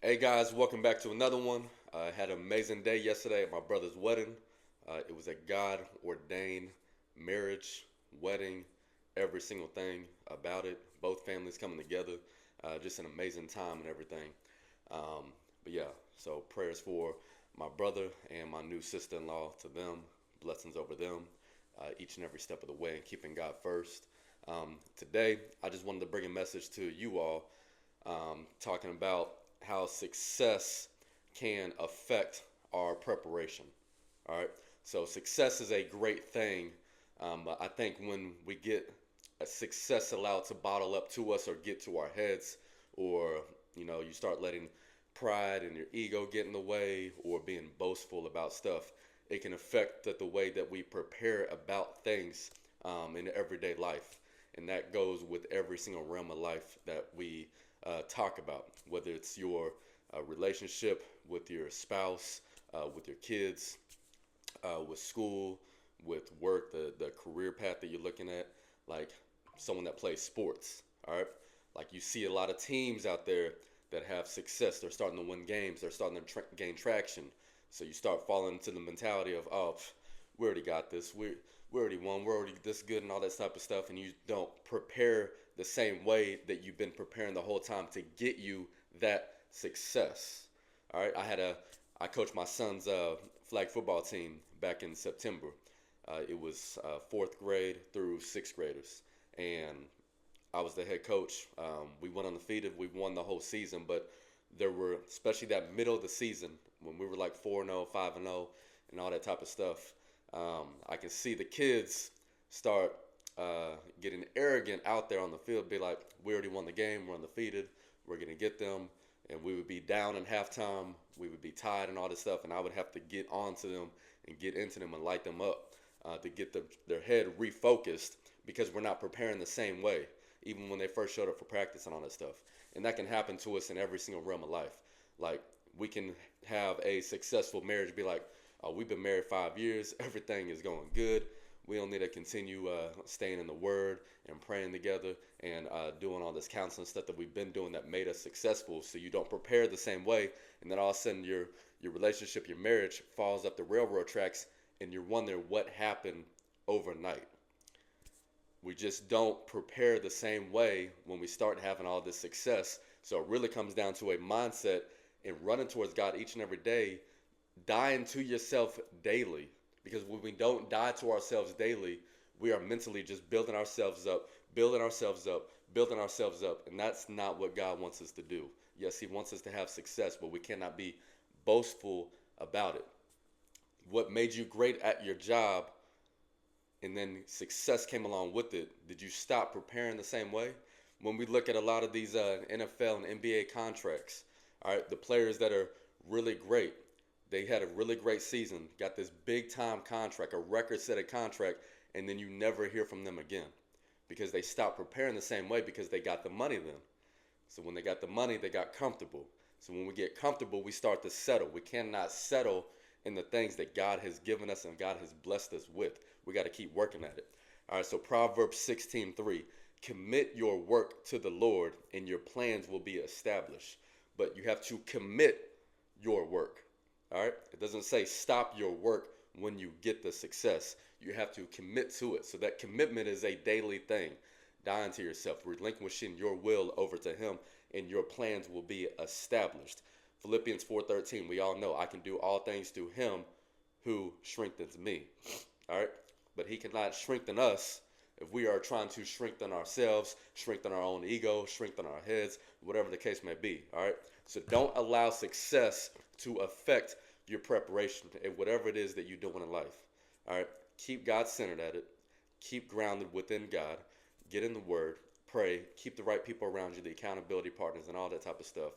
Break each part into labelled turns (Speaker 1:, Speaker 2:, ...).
Speaker 1: Hey guys, welcome back to another one. I had an amazing day yesterday at my brother's wedding. It was a God ordained marriage, wedding, every single thing about it. Both families coming together. Just an amazing time and everything. But yeah, so prayers for my brother and my new sister in law to them. Blessings over them each and every step of the way and keeping God first. Today, I just wanted to bring a message to you all talking about how success can affect our preparation. All right. So success is a great thing, but I think when we get a success allowed to bottle up to us or get to our heads, or you start letting pride and your ego get in the way, or being boastful about stuff, it can affect the way that we prepare about things in everyday life, and that goes with every single realm of life that we talk about, whether it's your relationship with your spouse, with your kids, with school, with work, the career path that you're looking at, like someone that plays sports. All right, like you see a lot of teams out there that have success. They're starting to win games. They're starting to gain traction. So you start falling into the mentality of, oh, we already got this. We already won. We're already this good and all that type of stuff. And you don't prepare the same way that you've been preparing the whole time to get you that success. All right, I coached my son's flag football team back in September. It was fourth grade through sixth graders, and I was the head coach. We went undefeated. We won the whole season, but there were, especially that middle of the season when we were like 4-0, 5-0, and all that type of stuff. I can see the kids start getting arrogant out there on the field, be like, we already won the game, we're undefeated, we're going to get them. And we would be down in halftime, we would be tied and all this stuff, and I would have to get onto them and get into them and light them up to get their head refocused, because we're not preparing the same way, even when they first showed up for practice and all that stuff. And that can happen to us in every single realm of life. Like, we can have a successful marriage, be like, oh, we've been married 5 years, everything is going good. We don't need to continue staying in the Word and praying together and doing all this counseling stuff that we've been doing that made us successful. So you don't prepare the same way, and then all of a sudden your relationship, your marriage falls up the railroad tracks, and you're wondering what happened overnight. We just don't prepare the same way when we start having all this success. So it really comes down to a mindset and running towards God each and every day, dying to yourself daily. Because when we don't die to ourselves daily, we are mentally just building ourselves up, building ourselves up, building ourselves up. And that's not what God wants us to do. Yes, He wants us to have success, but we cannot be boastful about it. What made you great at your job and then success came along with it, did you stop preparing the same way? When we look at a lot of these NFL and NBA contracts, all right, the players that are really great, they had a really great season, got this big time contract, a record setting contract, and then you never hear from them again because they stopped preparing the same way because they got the money then. So when they got the money, they got comfortable. So when we get comfortable, we start to settle. We cannot settle in the things that God has given us and God has blessed us with. We got to keep working at it. All right, so Proverbs 16:3, commit your work to the Lord and your plans will be established. But you have to commit your work. All right, it doesn't say stop your work when you get the success. You have to commit to it. So that commitment is a daily thing. Dying to yourself, relinquishing your will over to Him, and your plans will be established. Philippians 4:13, we all know I can do all things through Him who strengthens me. All right, but He cannot strengthen us if we are trying to strengthen ourselves, strengthen our own ego, strengthen our heads, whatever the case may be. All right, so don't allow success to affect your preparation and whatever it is that you're doing in life. All right, keep God centered at it. Keep grounded within God. Get in the Word. Pray. Keep the right people around you, the accountability partners, and all that type of stuff.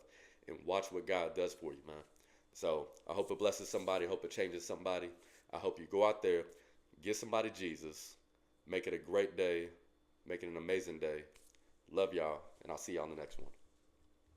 Speaker 1: And watch what God does for you, man. So I hope it blesses somebody. I hope it changes somebody. I hope you go out there, get somebody Jesus, make it a great day, make it an amazing day. Love y'all, and I'll see y'all on the next one.